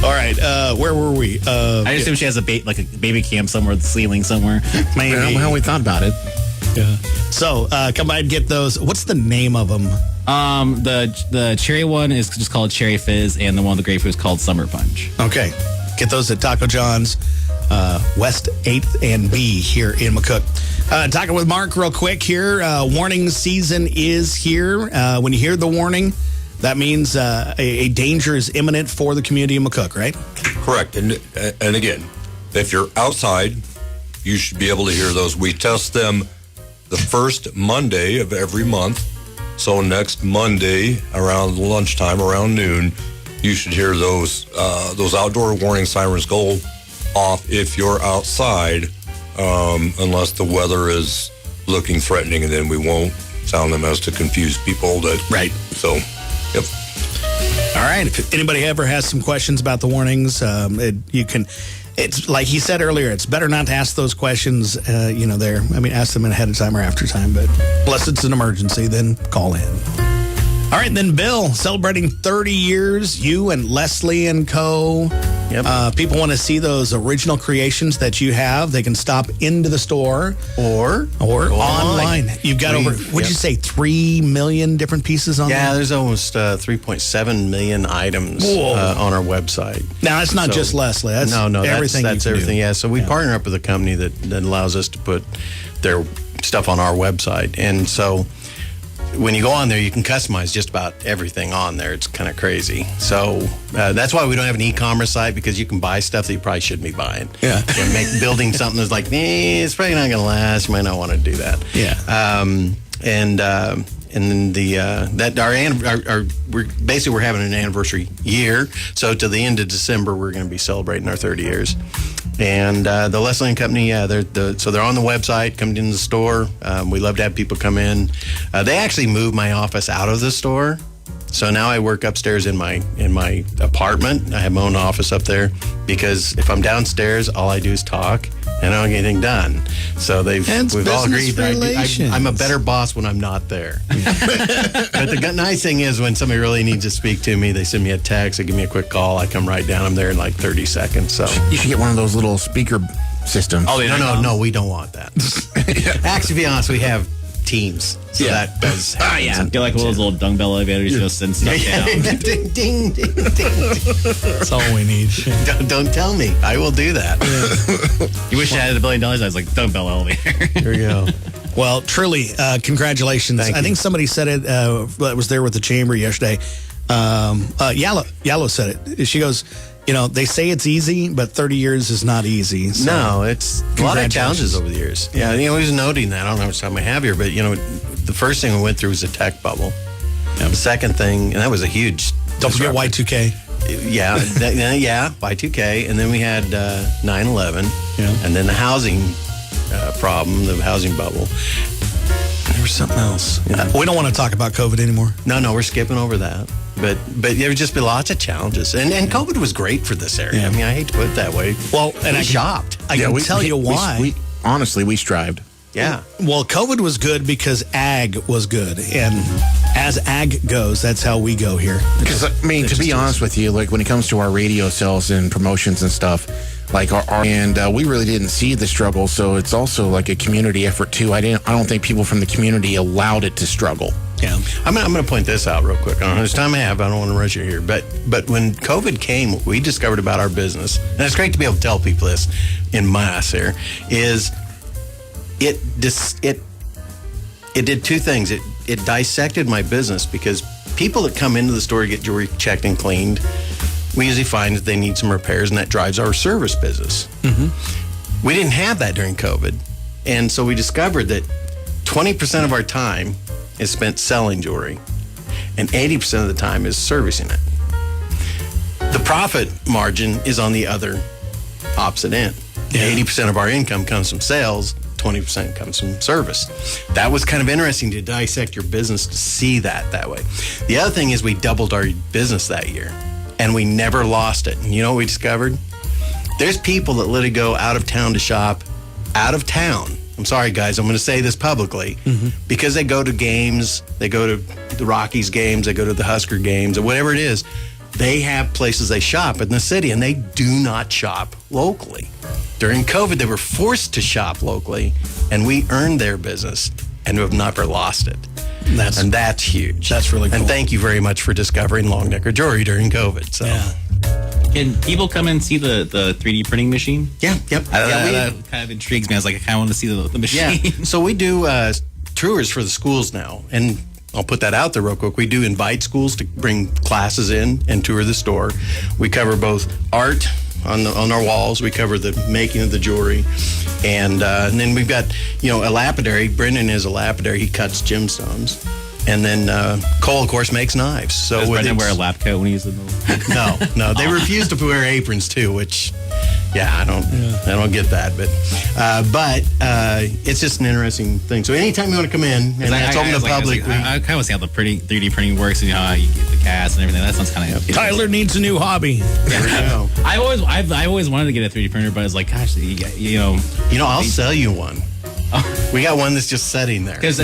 All right, where were we? I assume she has a baby cam somewhere at the ceiling somewhere. Maybe. How we thought about it. Yeah. So, come by and get those. What's the name of them? The cherry one is just called Cherry Fizz, and the one with the grapefruit is called Summer Punch. Okay. Get those at Taco John's, West 8th and B here in McCook. Talking with Mark real quick here. Warning season is here. When you hear the warning, that means a danger is imminent for the community of McCook, right? Correct. And again, if you're outside, you should be able to hear those. We test them the first Monday of every month. So next Monday around lunchtime, around noon, you should hear those outdoor warning sirens go off if you're outside, unless the weather is looking threatening, and then we won't sound them as to confuse people. Right. So, yep. All right. If anybody ever has some questions about the warnings, you can. It's like he said earlier, it's better not to ask those questions, ask them ahead of time or after time. But unless it's an emergency, then call in. All right, then Bill, celebrating 30 years, you and Leslie and Co. Yep. People want to see those original creations that you have. They can stop into the store Or online. You've got what'd you say, 3 million different pieces on there? Yeah, there's almost 3.7 million items on our website. Now, that's not just Leslie. That's everything. That's everything. Yeah, so we partner up with a company that allows us to put their stuff on our website. And so when you go on there, you can customize just about everything on there. It's kind of crazy. So that's why we don't have an e-commerce site, because you can buy stuff that you probably shouldn't be buying. Yeah. And building something that's like, it's probably not going to last. You might not want to do that. Yeah. And then we're having an anniversary year. So to the end of December, we're going to be celebrating our 30 years. And the Leslie and Company, they're on the website, come in the store. We love to have people come in. They actually moved my office out of the store. So now I work upstairs in my apartment. I have my own office up there, because if I'm downstairs, all I do is talk and I don't get anything done. So we've all agreed that I'm a better boss when I'm not there. But the nice thing is, when somebody really needs to speak to me, they send me a text, they give me a quick call, I come right down. I'm there in like 30 seconds. So You should get one of those little speaker systems. Oh, no, we don't want that. Actually, to be honest, we have Teams. So that does happen. Get like one of those little dumbbell elevators, just send stuff down. Ding, ding, ding, ding. That's all we need. Don't tell me. I will do that. You wish I had $1 billion. I was like, dumbbell elevator. Here we go. Well, truly, congratulations. Thank I you. think somebody said it that was there with the chamber yesterday. Yallo said it. She goes, they say it's easy, but 30 years is not easy. So. No, it's a lot of challenges over the years. Yeah, he was noting that. I don't know how much time I have here, but, the first thing we went through was a tech bubble. Yeah. The second thing, and that was a huge Don't forget Y2K. Yeah, Y2K. And then we had 9/11. Yeah. And then the housing problem, the housing bubble. There was something else. We don't want to talk about COVID anymore. No, we're skipping over that. But there just been lots of challenges. And COVID was great for this area. Yeah. I mean, I hate to put it that way. Well, and I shopped. I can tell you why. We honestly, we strived. Yeah. Well, COVID was good because ag was good. And as ag goes, that's how we go here. Because, to be honest with you, like when it comes to our radio sales and promotions and stuff, like we really didn't see the struggle. So it's also like a community effort too. I don't think people from the community allowed it to struggle. Yeah. I'm going to point this out real quick. I don't know how much time I have. I don't want to rush you here. But when COVID came, what we discovered about our business, and it's great to be able to tell people this in mass here, is it did two things. It dissected my business, because people that come into the store to get jewelry checked and cleaned, we usually find that they need some repairs, and that drives our service business. Mm-hmm. We didn't have that during COVID. And so we discovered that 20% of our time is spent selling jewelry, and 80% of the time is servicing it. The profit margin is on the other opposite end. Yeah. 80% of our income comes from sales, 20% comes from service. That was kind of interesting to dissect your business to see that way. The other thing is we doubled our business that year, and we never lost it. And you know what we discovered? There's people that literally go out of town to shop out of town. I'm sorry, guys, I'm going to say this publicly, because they go to games, they go to the Rockies games, they go to the Husker games, or whatever it is. They have places they shop in the city, and they do not shop locally. During COVID, they were forced to shop locally, and we earned their business and have never lost it. and that's huge. That's really cool. And thank you very much for discovering long necker jewelry during COVID. So. Yeah. Can people come and see the 3D printing machine? Yeah, yep. That kind of intrigues me. I was like, I kind of want to see the machine. Yeah. So we do tours for the schools now, and I'll put that out there real quick. We do invite schools to bring classes in and tour the store. We cover both art on our walls. We cover the making of the jewelry, and then we've got a lapidary. Brendan is a lapidary. He cuts gemstones. And then Cole, of course, makes knives. So Does Brendan wear a lab coat when he's in the... No. They refuse to wear aprons too, which, I don't get that. But it's just an interesting thing. So anytime you want to come in, and that's open to the public. I kind of see how the 3D printing works and how you get the cast and everything. That sounds kind of... Tyler needs a new hobby. There we go. I always wanted to get a 3D printer, but it's like, gosh, I'll sell you one. We got one that's just sitting there. Because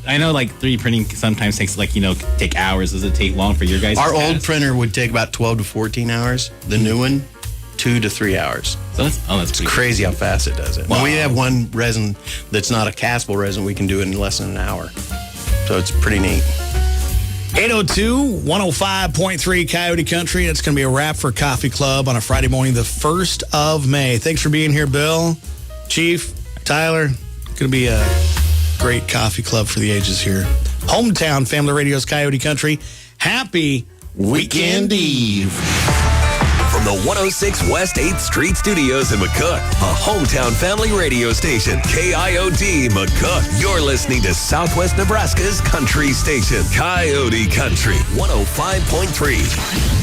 I know 3D printing sometimes takes take hours. Does it take long for your guys? Our old printer would take about 12 to 14 hours. The new one, 2 to 3 hours. So that's crazy how fast it does it. Wow. When we have one resin that's not a castable resin, we can do it in less than an hour. So it's pretty neat. 802 105.3 Coyote Country. It's going to be a wrap for Coffee Club on a Friday morning, the 1st of May. Thanks for being here, Bill, Chief, Tyler. Going to be a great coffee club for the ages here. Hometown Family Radio's Coyote Country. Happy Weekend Eve. From the 106 West 8th Street Studios in McCook, a hometown family radio station, KIOD McCook. You're listening to Southwest Nebraska's country station, Coyote Country 105.3.